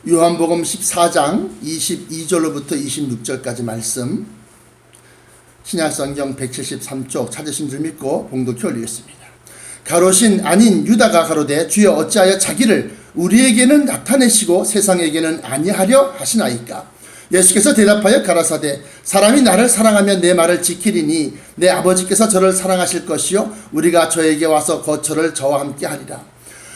요한복음 14장 22절로부터 26절까지 말씀, 신약성경 173쪽 찾으신 줄 믿고 봉독해 올리겠습니다. 가롯인 아닌 유다가 가로되 주여 어찌하여 자기를 우리에게는 나타내시고 세상에게는 아니하려 하시나이까. 예수께서 대답하여 가라사대 사람이 나를 사랑하면 내 말을 지키리니 내 아버지께서 저를 사랑하실 것이요 우리가 저에게 와서 거처를 저와 함께 하리라.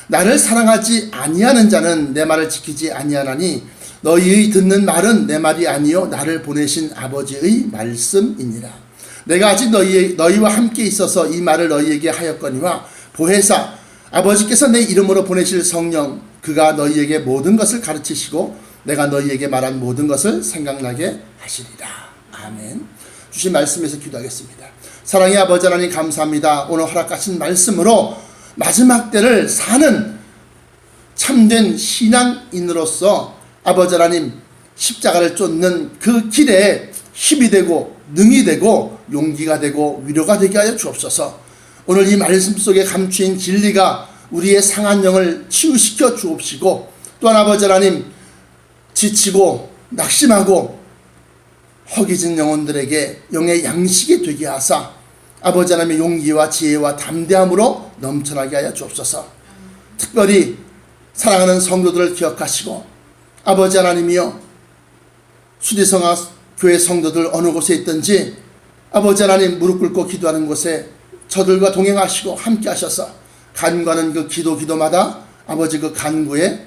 나를 사랑하지 아니하는 자는 내 말을 지키지 아니하나니 너희의 듣는 말은 내 말이 아니요 나를 보내신 아버지의 말씀이니라. 내가 아직 너희와 함께 있어서 이 말을 너희에게 하였거니와 보혜사 아버지께서 내 이름으로 보내실 성령 그가 너희에게 모든 것을 가르치시고 내가 너희에게 말한 모든 것을 생각나게 하시리라. 아멘. 주신 말씀에서 기도하겠습니다. 사랑의 아버지 하나님 감사합니다. 오늘 허락하신 말씀으로 마지막 때를 사는 참된 신앙인으로서 아버지 하나님 십자가를 쫓는 그 길에 힘이 되고 능이 되고 용기가 되고 위로가 되게 하여 주옵소서. 오늘 이 말씀 속에 감추인 진리가 우리의 상한 영을 치유시켜 주옵시고 또한 아버지 하나님 지치고 낙심하고 허기진 영혼들에게 영의 양식이 되게 하사 아버지 하나님의 용기와 지혜와 담대함으로 넘쳐나게 하여 주옵소서. 특별히 사랑하는 성도들을 기억하시고 아버지 하나님이여 수지성화 교회 성도들 어느 곳에 있든지 아버지 하나님 무릎 꿇고 기도하는 곳에 저들과 동행하시고 함께 하셔서 간구하는 그 기도마다 아버지 그 간구의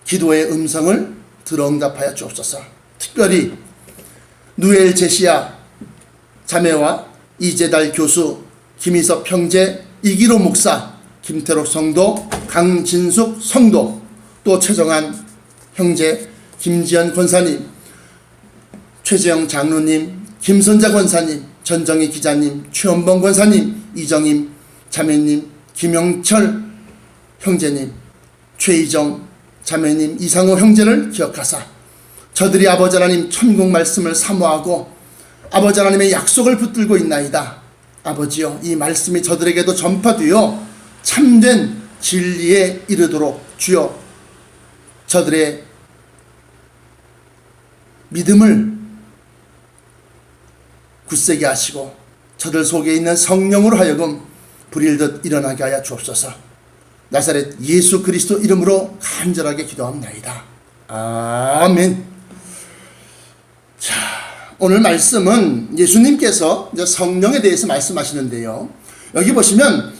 기도의 음성을 들어응답하여 주옵소서. 특별히 누엘 제시아 자매와 이재달 교수, 김희섭 형제, 이기로 목사, 김태록 성도, 강진숙 성도, 또 최정한 형제, 김지연 권사님, 최재영 장로님, 김선자 권사님, 전정희 기자님, 최원봉 권사님, 이정임 자매님, 김영철 형제님, 최희정 자매님, 이상호 형제를 기억하사 저들이 아버지 하나님 천국 말씀을 사모하고 아버지 하나님의 약속을 붙들고 있나이다. 아버지여 이 말씀이 저들에게도 전파되어 참된 진리에 이르도록 주여 저들의 믿음을 굳세게 하시고 저들 속에 있는 성령으로 하여금 불일듯 일어나게 하여 주옵소서. 나사렛 예수 그리스도 이름으로 간절하게 기도합나이다. 아멘. 자, 오늘 말씀은 예수님께서 이제 성령에 대해서 말씀하시는데요. 여기 보시면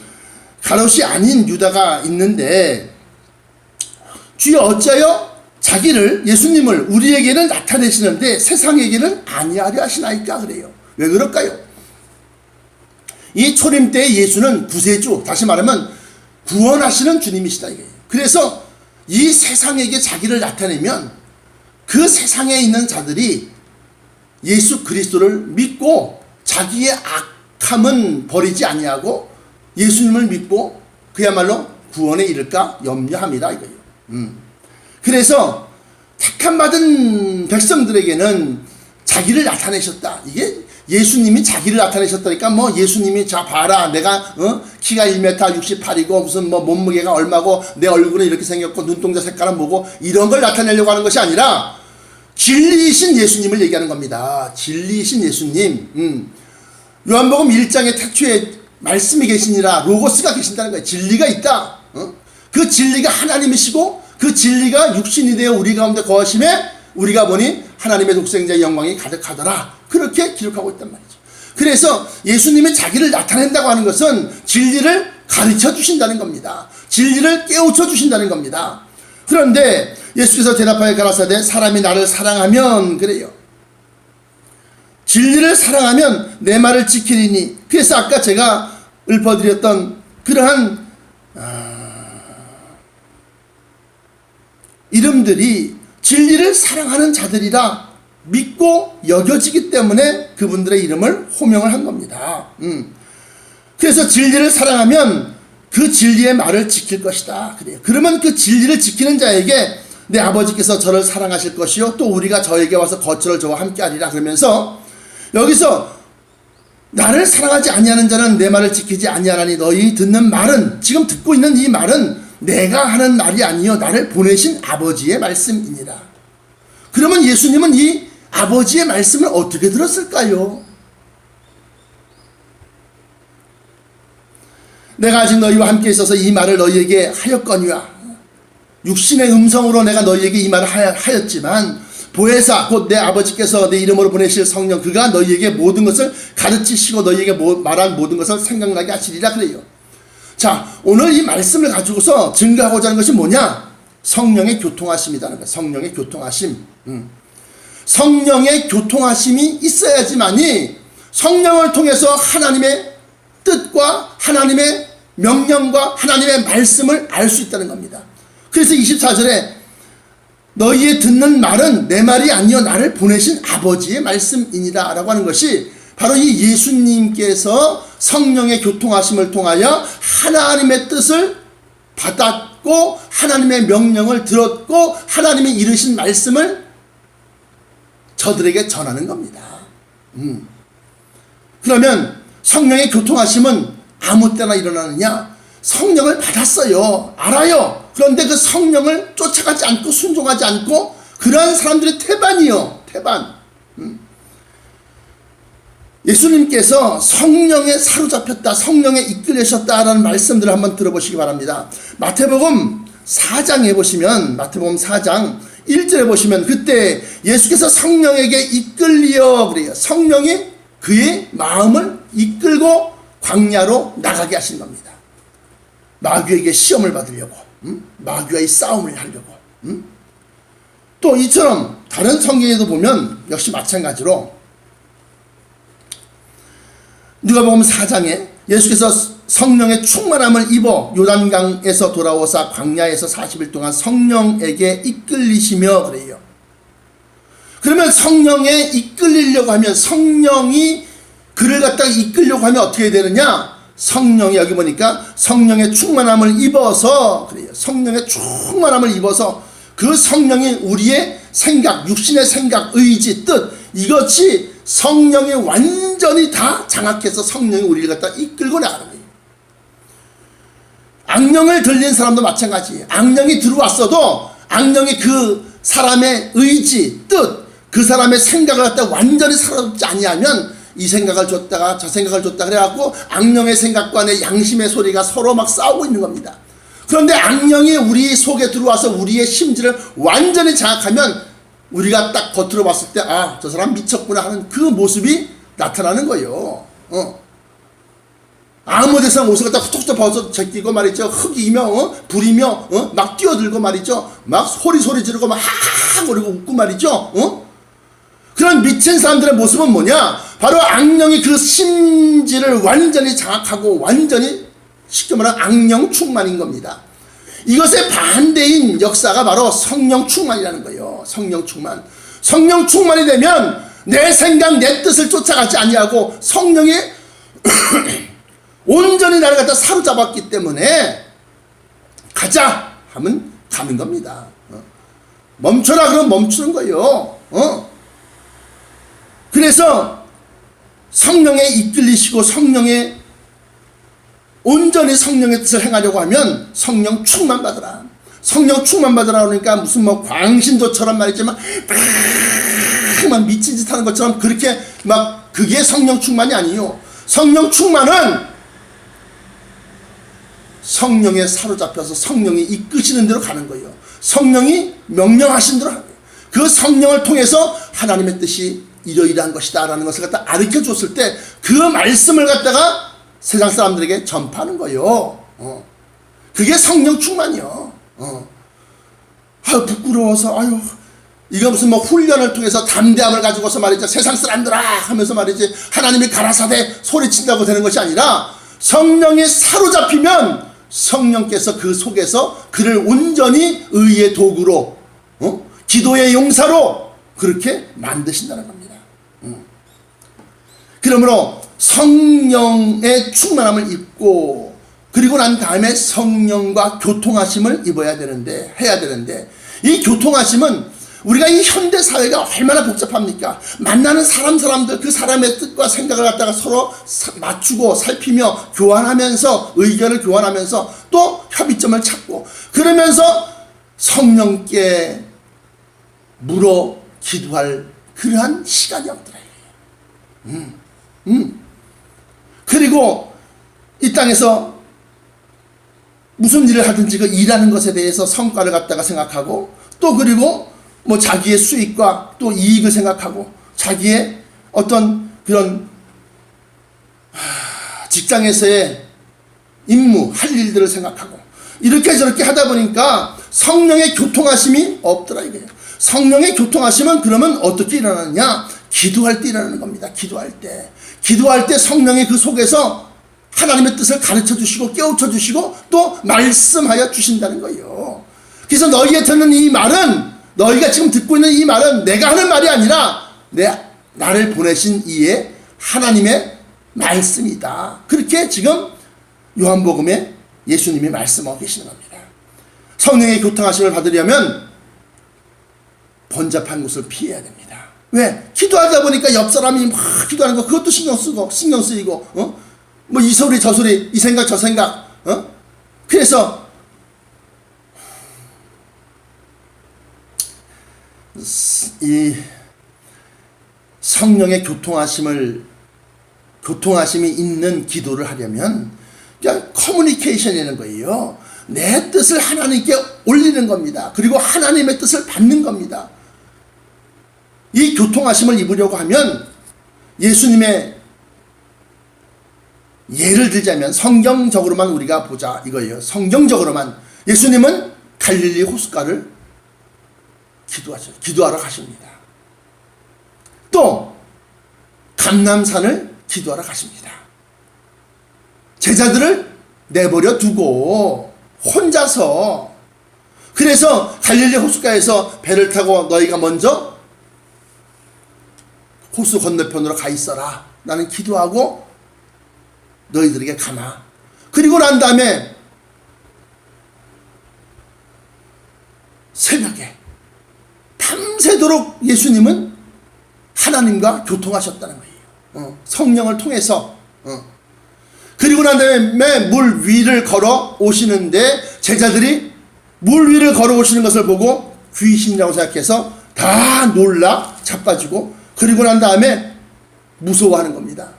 가롯이 아닌 유다가 있는데 주여 어찌하여 자기를 예수님을 우리에게는 나타내시는데 세상에게는 아니하려 하시나이까 그래요. 왜 그럴까요? 이 초림 때의 예수는 구세주, 다시 말하면 구원하시는 주님이시다 이거예요. 그래서 이 세상에게 자기를 나타내면 그 세상에 있는 자들이 예수 그리스도를 믿고 자기의 악함은 버리지 아니하고 예수님을 믿고 그야말로 구원에 이를까 염려합니다 이거예요. 그래서 택함 받은 백성들에게는 자기를 나타내셨다. 이게 예수님이 자기를 나타내셨다니까 뭐 예수님이 자 봐라 내가 키가 1m 68이고 무슨 뭐 몸무게가 얼마고 내 얼굴은 이렇게 생겼고 눈동자 색깔은 뭐고 이런 걸 나타내려고 하는 것이 아니라 진리이신 예수님을 얘기하는 겁니다. 진리이신 예수님. 요한복음 1장의 태초에 말씀이 계시니라 로고스가 계신다는 거예요. 진리가 있다. 그 진리가 하나님이시고 그 진리가 육신이 되어 우리 가운데 거하심에 우리가 보니 하나님의 독생자의 영광이 가득하더라. 그렇게 기록하고 있단 말이죠. 그래서 예수님이 자기를 나타낸다고 하는 것은 진리를 가르쳐 주신다는 겁니다. 진리를 깨우쳐 주신다는 겁니다. 그런데 예수께서 대답하여 가라사대 사람이 나를 사랑하면 그래요. 진리를 사랑하면 내 말을 지키리니. 그래서 아까 제가 읊어드렸던 그러한 이름들이 진리를 사랑하는 자들이라 믿고 여겨지기 때문에 그분들의 이름을 호명을 한 겁니다. 그래서 진리를 사랑하면 그 진리의 말을 지킬 것이다. 그래요. 그러면 그 진리를 지키는 자에게 내 아버지께서 저를 사랑하실 것이요 또 우리가 저에게 와서 거처를 저와 함께 하리라. 그러면서 여기서 나를 사랑하지 아니하는 자는 내 말을 지키지 아니하나니 너희 듣는 말은 지금 듣고 있는 이 말은 내가 하는 말이 아니요 나를 보내신 아버지의 말씀이니라. 그러면 예수님은 이 아버지의 말씀을 어떻게 들었을까요? 내가 아직 너희와 함께 있어서 이 말을 너희에게 하였거니와, 육신의 음성으로 내가 너희에게 이 말을 하였지만 보혜사 곧 내 아버지께서 내 이름으로 보내실 성령 그가 너희에게 모든 것을 가르치시고 너희에게 말한 모든 것을 생각나게 하시리라 그래요. 자, 오늘 이 말씀을 가지고서 증거하고자 하는 것이 뭐냐? 성령의 교통하심이라는 거예요. 성령의 교통하심. 성령의 교통하심이 있어야지만이 성령을 통해서 하나님의 뜻과 하나님의 명령과 하나님의 말씀을 알 수 있다는 겁니다. 그래서 24절에 너희의 듣는 말은 내 말이 아니요 나를 보내신 아버지의 말씀이니라 라고 하는 것이 바로 이 예수님께서 성령의 교통하심을 통하여 하나님의 뜻을 받았고 하나님의 명령을 들었고 하나님이 이르신 말씀을 저들에게 전하는 겁니다. 그러면 성령의 교통하심은 아무 때나 일어나느냐? 성령을 받았어요. 알아요. 그런데 그 성령을 쫓아가지 않고 순종하지 않고 그러한 사람들의 태반이요. 태반. 예수님께서 성령에 사로잡혔다, 성령에 이끌리셨다라는 말씀들을 한번 들어보시기 바랍니다. 마태복음 4장에 보시면, 마태복음 4장 1절에 보시면 그때 예수께서 성령에게 이끌리어 그래요. 성령이 그의 마음을 이끌고 광야로 나가게 하신 겁니다. 마귀에게 시험을 받으려고, 마귀와의 싸움을 하려고. 또 이처럼 다른 성경에도 보면 역시 마찬가지로 누가복음 4장에 예수께서 성령의 충만함을 입어 요단강에서 돌아오사 광야에서 40일 동안 성령에게 이끌리시며 그래요. 그러면 성령에 이끌리려고 하면, 성령이 그를 갖다가 이끌려고 하면 어떻게 되느냐? 성령이 여기 보니까 성령의 충만함을 입어서 그래요. 성령의 충만함을 입어서 그 성령이 우리의 생각, 육신의 생각, 의지, 뜻, 이것이 성령이 완전히 다 장악해서 성령이 우리를 갖다 이끌고 나가는 거예요. 악령을 들린 사람도 마찬가지예요. 악령이 들어왔어도 악령이 그 사람의 의지, 뜻, 그 사람의 생각을 갖다 완전히 사로잡지 아니하면 이 생각을 줬다가 저 생각을 줬다 그래갖고 악령의 생각과 내 양심의 소리가 서로 막 싸우고 있는 겁니다. 그런데 악령이 우리 속에 들어와서 우리의 심지를 완전히 장악하면 우리가 딱 겉으로 봤을 때 아, 저 사람 미쳤구나 하는 그 모습이 나타나는 거예요. 아무 데서나 옷을 갖다 후툭후툭 벗어 제끼고 말이죠. 흙이며 불이며 막 뛰어들고 말이죠. 막 소리 지르고 막 하하 그러고 웃고 말이죠. 그런 미친 사람들의 모습은 뭐냐? 바로 악령이 그 심지를 완전히 장악하고 완전히 쉽게 말하면 악령 충만인 겁니다. 이것의 반대인 역사가 바로 성령 충만이라는 거예요. 성령 충만. 성령 충만이 되면 내 생각, 내 뜻을 쫓아가지 아니하고 성령이 온전히 나를 갖다 사로잡았기 때문에 가자 하면 가는 겁니다. 멈춰라 그러면 멈추는 거예요. 그래서 성령에 이끌리시고 성령에 온전히 성령의 뜻을 행하려고 하면 성령 충만 받으라. 성령 충만 받으라 그러니까 무슨 뭐 광신도처럼 말이지만 막 미친 짓 하는 것처럼 그렇게 막 그게 성령 충만이 아니요. 성령 충만은 성령에 사로잡혀서 성령이 이끄시는 대로 가는 거예요. 성령이 명령하신 대로 하는 거예요. 그 성령을 통해서 하나님의 뜻이 이러이러한 것이다 라는 것을 갖다 가르쳐 줬을 때 그 말씀을 갖다가 세상 사람들에게 전파하는 거예요. 그게 성령 충만이요. 아유 부끄러워서 아유 이거 무슨 뭐 훈련을 통해서 담대함을 가지고서 말이죠. 세상 사람들아 하면서 말이지 하나님이 가라사대 소리친다고 되는 것이 아니라 성령이 사로잡히면 성령께서 그 속에서 그를 온전히 의의 도구로 기도의 용사로 그렇게 만드신다는 겁니다. 그러므로 성령의 충만함을 입고 그리고 난 다음에 성령과 교통하심을 입어야 되는데 해야 되는데 이 교통하심은 우리가 이 현대 사회가 얼마나 복잡합니까? 만나는 사람들 그 사람의 뜻과 생각을 갖다가 서로 맞추고 살피며 교환하면서 의견을 교환하면서 또 협의점을 찾고 그러면서 성령께 물어 기도할 그러한 시간이 없더라. 그리고 이 땅에서 무슨 일을 하든지 그 일하는 것에 대해서 성과를 갖다가 생각하고 또 그리고 뭐 자기의 수익과 또 이익을 생각하고 자기의 어떤 그런 직장에서의 임무 할 일들을 생각하고 이렇게 저렇게 하다 보니까 성령의 교통하심이 없더라 이거예요. 성령의 교통하심은 그러면 어떻게 일어나느냐? 기도할 때 일어나는 겁니다. 기도할 때 성령의 그 속에서 하나님의 뜻을 가르쳐 주시고 깨우쳐 주시고 또 말씀하여 주신다는 거예요. 그래서 너희에 듣는 이 말은, 너희가 지금 듣고 있는 이 말은 내가 하는 말이 아니라 나를 보내신 이의 하나님의 말씀이다. 그렇게 지금 요한복음에 예수님이 말씀하고 계시는 겁니다. 성령의 교통하심을 받으려면 번잡한 곳을 피해야 됩니다. 왜? 기도하다 보니까 옆 사람이 막 기도하는 거 그것도 신경 쓰이고 뭐 이 소리 저 소리 이 생각 저 생각 그래서 이 성령의 교통하심이 있는 기도를 하려면 그냥 커뮤니케이션이라는 거예요. 내 뜻을 하나님께 올리는 겁니다. 그리고 하나님의 뜻을 받는 겁니다. 이 교통하심을 입으려고 하면 예수님의 예를 들자면 성경적으로만 우리가 보자 이거예요. 성경적으로만 예수님은 갈릴리 호숫가를 기도하러 가십니다. 또 감람산을 기도하러 가십니다. 제자들을 내버려 두고 혼자서, 그래서 갈릴리 호숫가에서 배를 타고 너희가 먼저 호수 건너편으로 가 있어라. 나는 기도하고 너희들에게 가마. 그리고 난 다음에 새벽에 밤새도록 예수님은 하나님과 교통하셨다는 거예요. 성령을 통해서. 그리고 난 다음에 물 위를 걸어 오시는데 제자들이 물 위를 걸어 오시는 것을 보고 귀신이라고 생각해서 다 놀라 자빠지고, 그리고 난 다음에 무서워하는 겁니다.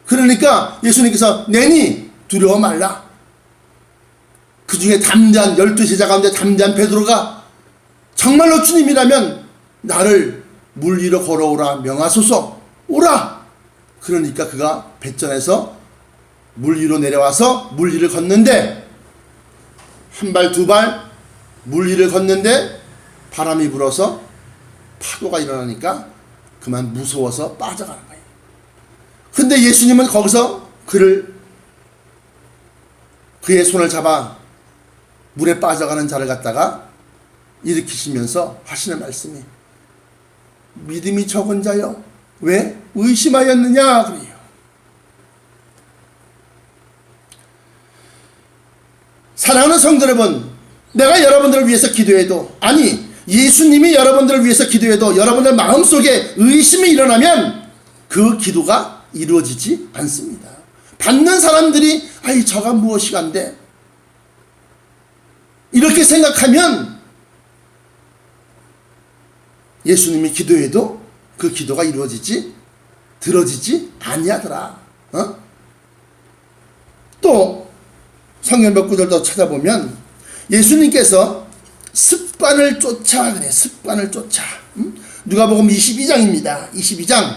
그러니까 예수님께서 내니 두려워 말라. 그 중에 담대한 12제자 가운데 담대한 베드로가 정말로 주님이라면 나를 물 위로 걸어오라 명하소서. 오라. 그러니까 그가 뱃전에서 물 위로 내려와서 물 위를 걷는데, 한 발 두 발 물 위를 걷는데 바람이 불어서 파도가 일어나니까 그만 무서워서 빠져가는 거예요. 근데 예수님은 거기서 그의 손을 잡아 물에 빠져가는 자를 갖다가 일으키시면서 하시는 말씀이 믿음이 적은 자여 왜 의심하였느냐 그래요. 사랑하는 성도 여러분, 내가 여러분들을 위해서 기도해도, 아니 예수님이 여러분들을 위해서 기도해도 여러분들 마음속에 의심이 일어나면 그 기도가 이루어지지 않습니다. 받는 사람들이 아이 저가 무엇이간데 이렇게 생각하면 예수님이 기도해도 그 기도가 들어지지 아니하더라. 또 성경 몇 구절도 찾아보면 예수님께서 습관을 쫓아 그래. 습관을 쫓아. 누가복음 22장입니다. 22장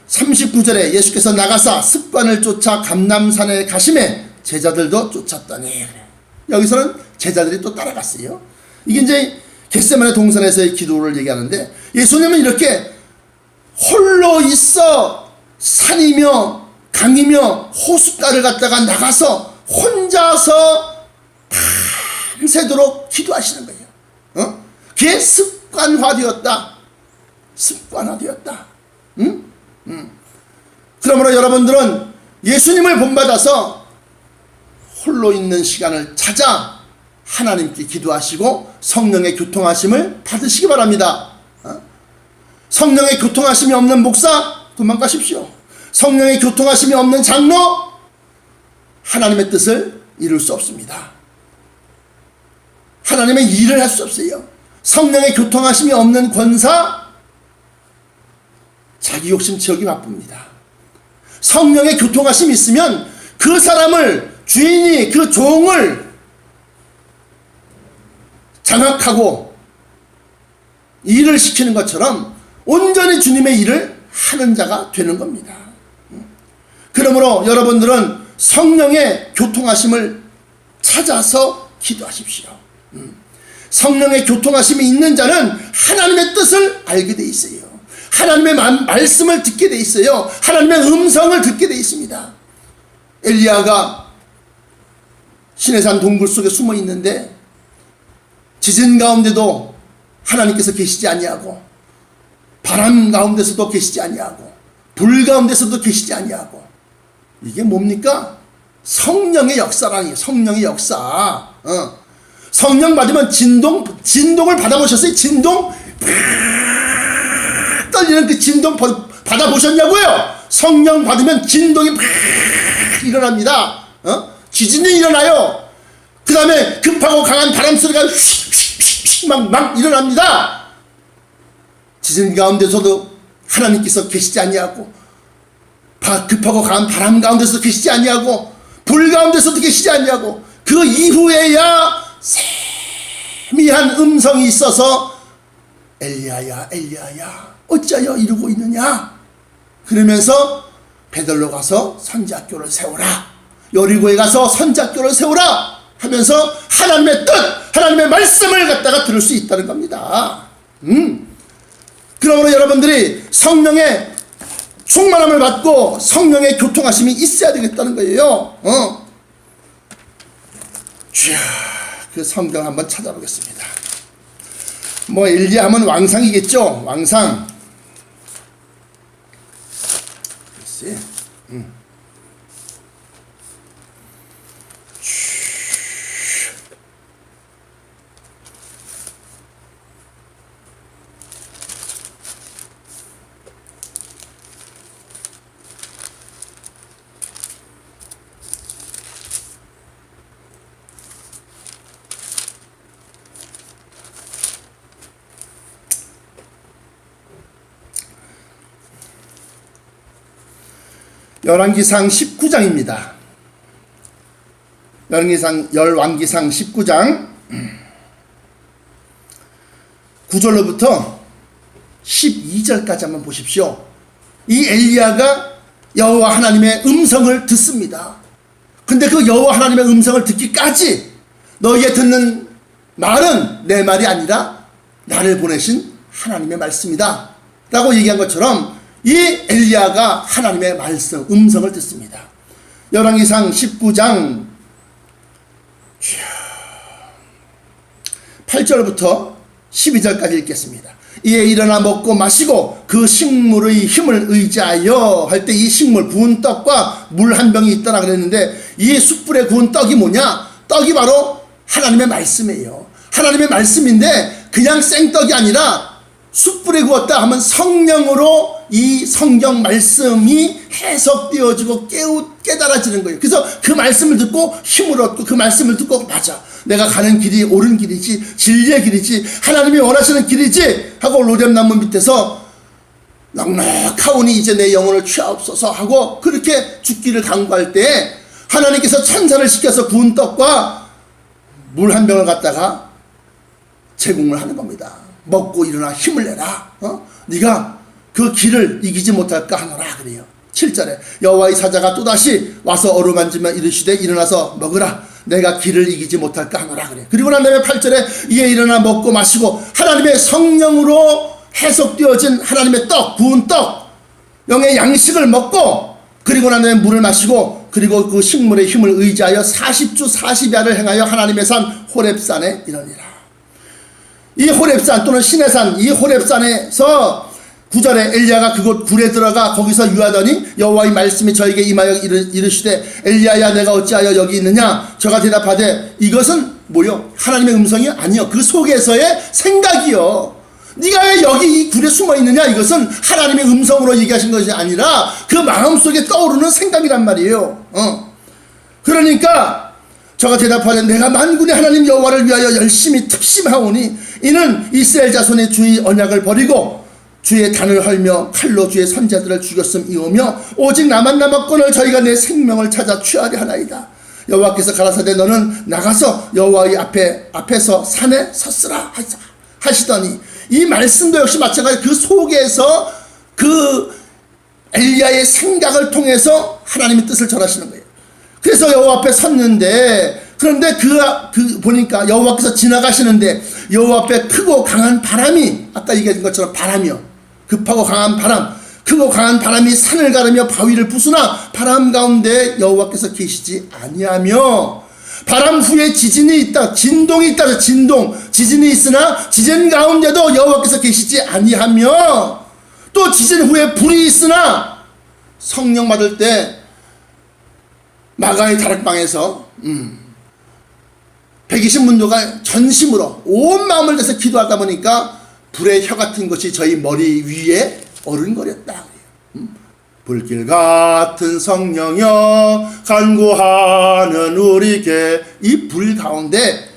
39절에 예수께서 나가사 습관을 쫓아 감람산에 가심에 제자들도 쫓았더니. 여기서는 제자들이 또 따라갔어요. 이게 이제 겟세마네 동산에서의 기도를 얘기하는데, 예수님은 이렇게 홀로 있어 산이며 강이며 호숫가를 갖다가 나가서 혼자서 밤새도록 기도하시는 거예요. 그게 습관화되었다. 그러므로 여러분들은 예수님을 본받아서 홀로 있는 시간을 찾아 하나님께 기도하시고 성령의 교통하심을 받으시기 바랍니다. 성령의 교통하심이 없는 목사 도망가십시오. 성령의 교통하심이 없는 장로 하나님의 뜻을 이룰 수 없습니다. 하나님의 일을 할 수 없어요. 성령의 교통하심이 없는 권사 자기 욕심 채우기 바쁩니다. 성령의 교통하심이 있으면 그 사람을 주인이 그 종을 장악하고 일을 시키는 것처럼 온전히 주님의 일을 하는 자가 되는 겁니다. 그러므로 여러분들은 성령의 교통하심을 찾아서 기도하십시오. 성령의 교통하심이 있는 자는 하나님의 뜻을 알게 돼 있어요. 하나님의 말씀을 듣게 돼 있어요. 하나님의 음성을 듣게 돼 있습니다. 엘리야가 시내산 동굴 속에 숨어 있는데 지진 가운데도 하나님께서 계시지 아니하고 바람 가운데서도 계시지 아니하고 불 가운데서도 계시지 아니하고 이게 뭡니까? 성령의 역사라니. 성령의 역사. 성령 받으면 진동을 받아보셨어요? 진동? 떨리는 그 진동 받아보셨냐고요? 성령 받으면 진동이 일어납니다. 지진이 일어나요. 그 다음에 급하고 강한 바람 소리가 막 일어납니다. 지진 가운데서도 하나님께서 계시지 아니하고 급하고 강한 바람 가운데서도 계시지 아니하고 불 가운데서도 계시지 아니하고 그 이후에야 세미한 음성이 있어서 엘리야야 엘리야야 어찌하여 이러고 있느냐 그러면서 베들로 가서 선지학교를 세우라, 여리고에 가서 선지학교를 세우라 하면서 하나님의 뜻, 하나님의 말씀을 갖다가 들을 수 있다는 겁니다. 그러므로 여러분들이 성령의 충만함을 받고 성령의 교통하심이 있어야 되겠다는 거예요. 주야, 그 성경 한번 찾아보겠습니다. 뭐 엘리야 하면 왕상이겠죠. 왕상. 글쎄. 열왕기상 19장입니다. 열왕기상 19장 9절로부터 12절까지 한번 보십시오. 이 엘리야가 여호와 하나님의 음성을 듣습니다. 근데 그 여호와 하나님의 음성을 듣기까지 너희의 듣는 말은 내 말이 아니라 나를 보내신 하나님의 말씀이다 라고 얘기한 것처럼 이 엘리야가 하나님의 말씀, 음성을 듣습니다. 열왕기상 19장 8절부터 12절까지 읽겠습니다. 이에 일어나 먹고 마시고 그 식물의 힘을 의지하여 할 때 이 식물 구운 떡과 물 한 병이 있더라 그랬는데 이 숯불에 구운 떡이 뭐냐? 떡이 바로 하나님의 말씀이에요. 하나님의 말씀인데 그냥 생떡이 아니라 숯불에 구웠다 하면 성령으로 이 성경 말씀이 해석되어지고 깨달아지는 거예요. 그래서 그 말씀을 듣고 힘을 얻고 그 말씀을 듣고 맞아, 내가 가는 길이 옳은 길이지, 진리의 길이지, 하나님이 원하시는 길이지 하고 로뎀나무 밑에서 넉넉하오니 이제 내 영혼을 취하옵소서 하고 그렇게 죽기를 간구할 때 하나님께서 천사를 시켜서 구운 떡과 물 한 병을 갖다가 제공을 하는 겁니다. 먹고 일어나 힘을 내라. 네가 그 길을 이기지 못할까 하노라 그래요. 7절에 여호와의 사자가 또다시 와서 어루만지며 이르시되 일어나서 먹으라, 내가 길을 이기지 못할까 하노라 그래요. 그리고 난 다음에 8절에 이에 일어나 먹고 마시고 하나님의 성령으로 해석되어진 하나님의 떡, 구운 떡, 영의 양식을 먹고 그리고 난 다음에 물을 마시고 그리고 그 식물의 힘을 의지하여 40주 40야를 행하여 하나님의 산 호렙산에 이르니라. 이 호렙산 또는 시내산, 이 호렙산에서 9절에 엘리야가 그곳 굴에 들어가 거기서 유하더니 여호와의 말씀이 저에게 임하여 이르시되 엘리야야 내가 어찌하여 여기 있느냐? 저가 대답하되 이것은 뭐요? 하나님의 음성이 아니요. 그 속에서의 생각이요. 네가 왜 여기 이 굴에 숨어 있느냐? 이것은 하나님의 음성으로 얘기하신 것이 아니라 그 마음속에 떠오르는 생각이란 말이에요. 그러니까 저가 대답하되 내가 만군의 하나님 여호와를 위하여 열심히 특심하오니 이는 이스라엘 자손의 주의 언약을 버리고 주의 단을 헐며 칼로 주의 선자들을 죽였음이오며 오직 나만 남았거늘 저희가 내 생명을 찾아 취하려 하나이다. 여호와께서 가라사대 너는 나가서 여호와의 앞에서 산에 섰으라 하시더니 이 말씀도 역시 마찬가지로 그 속에서 그 엘리야의 생각을 통해서 하나님의 뜻을 전하시는 거예요. 그래서 여호와 앞에 섰는데 그런데 보니까 여호와께서 지나가시는데 여호와 앞에 크고 강한 바람이 아까 얘기한 것처럼 바람이요. 급하고 강한 바람 크고 강한 바람이 산을 가르며 바위를 부수나 바람 가운데 여호와께서 계시지 아니하며 바람 후에 지진이 있다. 진동이 있다. 지진이 있으나 지진 가운데도 여호와께서 계시지 아니하며 또 지진 후에 불이 있으나 성령 받을 때 마가의 다락방에서 120문도가 전심으로 온 마음을 다해서 기도하다 보니까 불의 혀 같은 것이 저희 머리 위에 어른거렸다. 불길 같은 성령여 간구하는 우리에게 이 불 가운데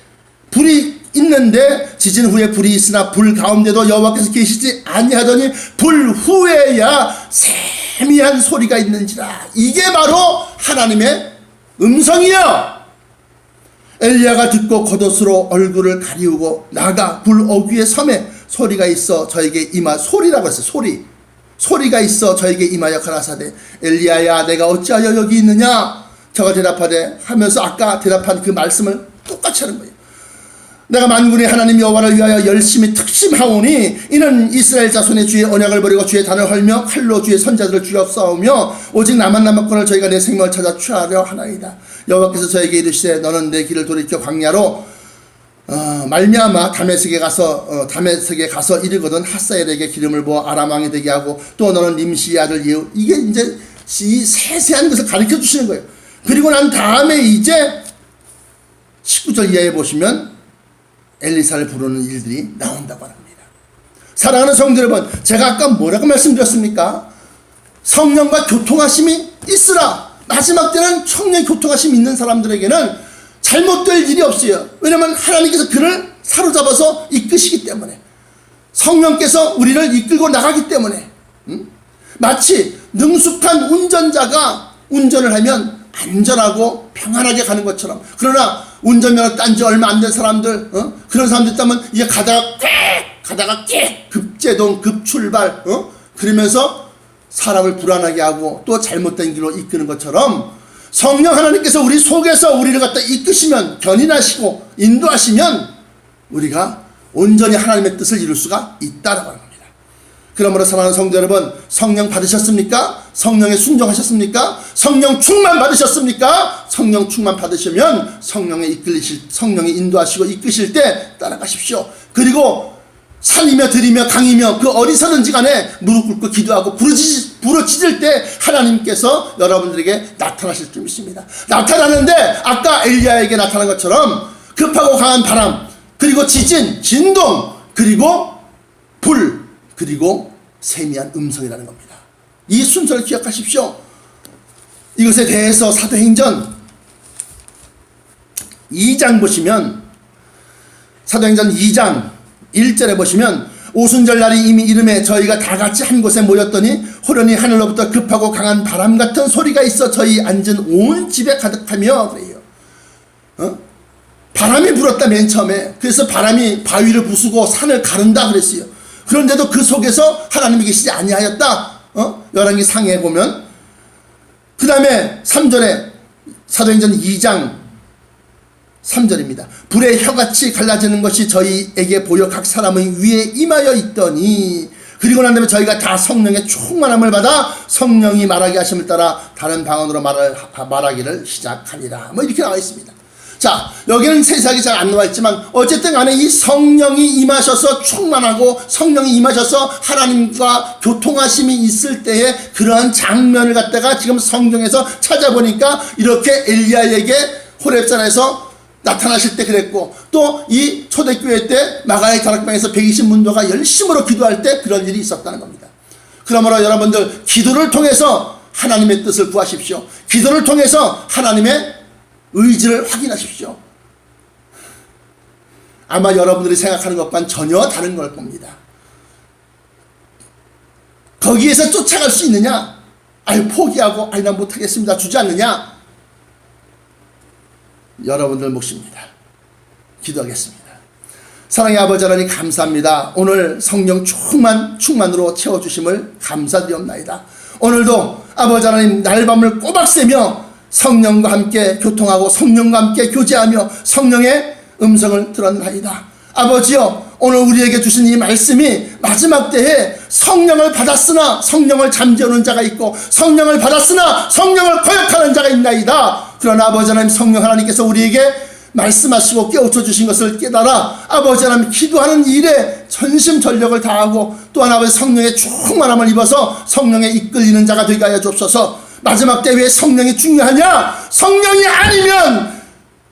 불이 있는데 지진 후에 불이 있으나 불 가운데도 여호와께서 계시지 아니하더니 불 후에야 세미한 소리가 있는지라. 이게 바로 하나님의 음성이요. 엘리야가 듣고 겉옷으로 얼굴을 가리우고 나가 불 어귀에 섬에 소리가 있어 저에게 임하 소리라고 했어요. 소리가 있어 저에게 임하여 가라사대 엘리야야 내가 어찌하여 여기 있느냐. 저가 대답하되 하면서 아까 대답한 그 말씀을 똑같이 하는 거예요. 내가 만군의 하나님 여호와를 위하여 열심히 특심하오니 이는 이스라엘 자손의 주의 언약을 버리고 주의 단을 헐며 칼로 주의 선자들을 죽였사오며 오직 나만 남았거늘 저희가 내 생명을 찾아 취하려 하나이다. 여호와께서 저에게 이르시되 너는 내 길을 돌이켜 광야로 말미암아 다메섹에 가서 이르거든 하사엘에게 기름을 부어 아람 왕이 되게 하고 또 너는 nim시의 아들 예후. 이게 이제 이 세세한 것을 가르쳐 주시는 거예요. 그리고 난 다음에 이제 19절 이하에 보시면 엘리사를 부르는 일들이 나온다고 합니다. 사랑하는 성도 여러분, 제가 아까 뭐라고 말씀드렸습니까? 성령과 교통하심이 있으라. 마지막 때는 성령의 교통하심이 있는 사람들에게는 잘못될 일이 없어요. 왜냐하면 하나님께서 그를 사로잡아서 이끄시기 때문에, 성령께서 우리를 이끌고 나가기 때문에. 마치 능숙한 운전자가 운전을 하면 안전하고 평안하게 가는 것처럼. 그러나 운전면허 딴 지 얼마 안 된 사람들, 그런 사람들 있다면 이게 가다가 급제동 급출발, 그러면서 사람을 불안하게 하고 또 잘못된 길로 이끄는 것처럼 성령 하나님께서 우리 속에서 우리를 갖다 이끄시면, 견인하시고 인도하시면 우리가 온전히 하나님의 뜻을 이룰 수가 있다라고 합니다. 그러므로 사랑하는 성도 여러분, 성령 받으셨습니까? 성령에 순종하셨습니까? 성령 충만 받으셨습니까? 성령 충만 받으시면 성령이 인도하시고 이끄실 때 따라가십시오. 그리고 산이며 들이며 강이며 그 어디서든지 간에 무릎 꿇고 기도하고 부르짖을 때 하나님께서 여러분들에게 나타나실 줄 믿습니다. 나타나는데 아까 엘리야에게 나타난 것처럼 급하고 강한 바람, 그리고 지진, 진동, 그리고 불, 그리고 세미한 음성이라는 겁니다. 이 순서를 기억하십시오. 이것에 대해서 사도행전 2장 보시면, 사도행전 2장 1절에 보시면 오순절 날이 이미 이름에 저희가 다 같이 한 곳에 모였더니 호련히 하늘로부터 급하고 강한 바람 같은 소리가 있어 저희 앉은 온 집에 가득하며 그래요. 바람이 불었다 맨 처음에. 그래서 바람이 바위를 부수고 산을 가른다 그랬어요. 그런데도 그 속에서 하나님이 계시지 아니하였다. 열왕기 상에 보면. 그 다음에 3절에 사도행전 2장 3절입니다. 불의 혀같이 갈라지는 것이 저희에게 보여 각 사람의 위에 임하여 있더니, 그리고 난 다음에 저희가 다 성령의 충만함을 받아 성령이 말하게 하심을 따라 다른 방언으로 말하기를 시작하니라. 뭐 이렇게 나와 있습니다. 자, 여기는 세세하게 잘 안 나와 있지만 어쨌든 간에 이 성령이 임하셔서 충만하고 성령이 임하셔서 하나님과 교통하심이 있을 때에 그러한 장면을 갖다가 지금 성경에서 찾아보니까 이렇게 엘리야에게 호렙산에서 나타나실 때 그랬고, 또 이 초대교회 때 마가의 다락방에서 120문도가 열심으로 기도할 때 그런 일이 있었다는 겁니다. 그러므로 여러분들 기도를 통해서 하나님의 뜻을 구하십시오. 기도를 통해서 하나님의 의지를 확인하십시오. 아마 여러분들이 생각하는 것과는 전혀 다른 걸 겁니다. 거기에서 쫓아갈 수 있느냐? 아유, 포기하고 아유, 난 못하겠습니다 주지 않느냐? 여러분들 몫입니다. 기도하겠습니다. 사랑의 아버지 하나님 감사합니다. 오늘 성령 충만으로 채워주심을 감사드리옵나이다. 오늘도 아버지 하나님 날밤을 꼬박 새며 성령과 함께 교통하고 성령과 함께 교제하며 성령의 음성을 들었나이다. 아버지여, 오늘 우리에게 주신 이 말씀이 마지막 때에 성령을 받았으나 성령을 잠재우는 자가 있고 성령을 받았으나 성령을 거역하는 자가 있나이다. 그러나 아버지 하나님, 성령 하나님께서 우리에게 말씀하시고 깨우쳐 주신 것을 깨달아 아버지 하나님 기도하는 일에 전심전력을 다하고 또한 아버지 성령의 충만함을 입어서 성령에 이끌리는 자가 되게 하여 주옵소서. 마지막 때 왜 성령이 중요하냐? 성령이 아니면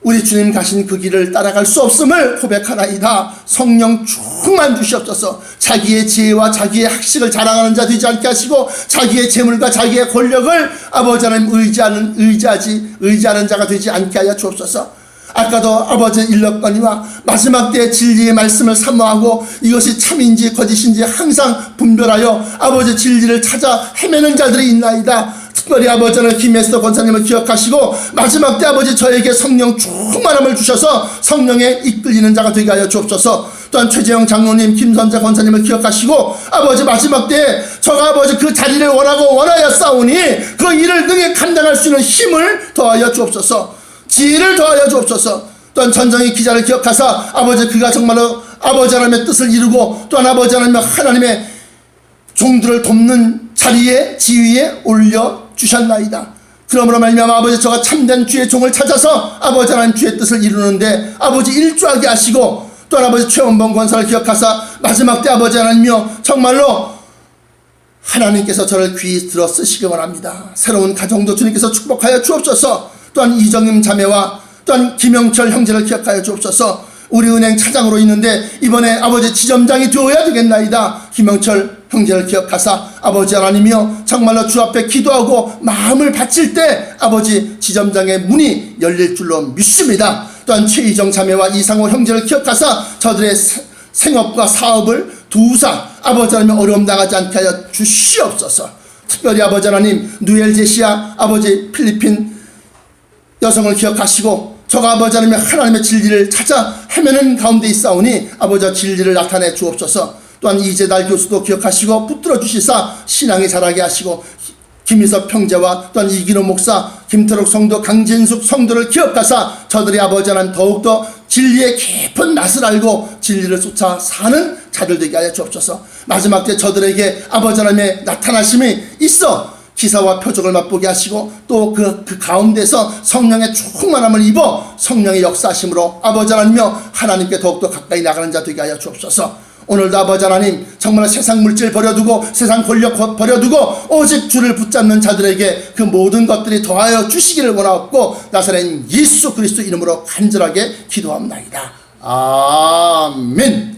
우리 주님 가신 그 길을 따라갈 수 없음을 고백하나이다. 성령 충만 주시옵소서. 자기의 지혜와 자기의 학식을 자랑하는 자 되지 않게 하시고 자기의 재물과 자기의 권력을 아버지 하나님 의지하는 자가 되지 않게 하여 주옵소서. 아까도 아버지 일렀거니와 마지막 때 진리의 말씀을 사모하고 이것이 참인지 거짓인지 항상 분별하여 아버지 진리를 찾아 헤매는 자들이 있나이다. 특별히 아버지 하나님 김에스더 권사님을 기억하시고 마지막 때 아버지 저에게 성령 충만함을 주셔서 성령에 이끌리는 자가 되게 하여 주옵소서. 또한 최재영 장로님, 김선자 권사님을 기억하시고 아버지 마지막 때에 저가 아버지 그 자리를 원하여 싸우니 그 일을 능히 감당할 수 있는 힘을 더하여 주옵소서. 지혜를 더하여 주옵소서. 또한 전정희 기자를 기억하사 아버지 그가 정말로 아버지 하나님의 뜻을 이루고 또한 아버지 하나님의 종들을 돕는 자리에 지위에 올려주셨나이다. 그러므로 말미암아 아버지 저가 참된 주의 종을 찾아서 아버지 하나님 주의 뜻을 이루는데 아버지 일조하게 하시고 또한 아버지 최원봉 권사를 기억하사 마지막 때 아버지 하나님이여 정말로 하나님께서 저를 귀히 들어 쓰시기 원합니다. 새로운 가정도 주님께서 축복하여 주옵소서. 또한 이정임 자매와 또한 김영철 형제를 기억하여 주옵소서. 우리 은행 차장으로 있는데 이번에 아버지 지점장이 되어야 되겠나이다. 김영철 형제를 기억하사 아버지 하나님이여 정말로 주 앞에 기도하고 마음을 바칠 때 아버지 지점장의 문이 열릴 줄로 믿습니다. 또한 최희정 자매와 이상호 형제를 기억하사 저들의 생업과 사업을 두사 아버지 하나님 어려움 당하지 않게 하여 주시옵소서. 특별히 아버지 하나님 누엘 제시아 아버지 필리핀 여성을 기억하시고 저가 아버지 하나님의 진리를 찾아 헤매는 가운데 있사오니 아버지 진리를 나타내 주옵소서. 또한 이재달 교수도 기억하시고 붙들어 주시사 신앙이 자라게 하시고 김희섭 형제와 또한 이기노 목사, 김태록 성도, 강진숙 성도를 기억하사 저들이 아버지 하나님 더욱더 진리의 깊은 맛을 알고 진리를 쫓아 사는 자들 되게 하여 주옵소서. 마지막 때 저들에게 아버지 하나님의 나타나심이 있어 기사와 표적을 맛보게 하시고 또 그 가운데서 성령의 충만함을 입어 성령의 역사하심으로 아버지 하나님이여 하나님께 더욱더 가까이 나가는 자 되게 하여 주옵소서. 오늘도 아버지 하나님 정말 세상 물질 버려두고 세상 권력 버려두고 오직 주를 붙잡는 자들에게 그 모든 것들이 더하여 주시기를 원하옵고 나사렛 예수 그리스도 이름으로 간절하게 기도합나이다. 아멘.